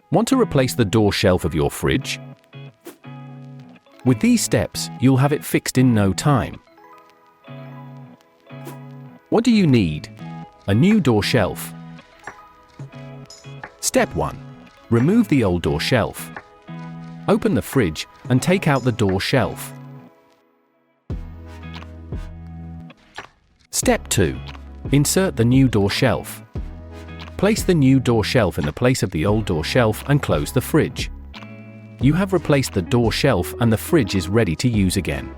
Want to replace the door shelf of your fridge? With these steps, you'll have it fixed in no time. What do you need? A new door shelf. Step 1. Remove the old door shelf. Open the fridge and take out the door shelf. Step 2. Insert the new door shelf. Place the new door shelf in the place of the old door shelf and close the fridge. You have replaced the door shelf and the fridge is ready to use again.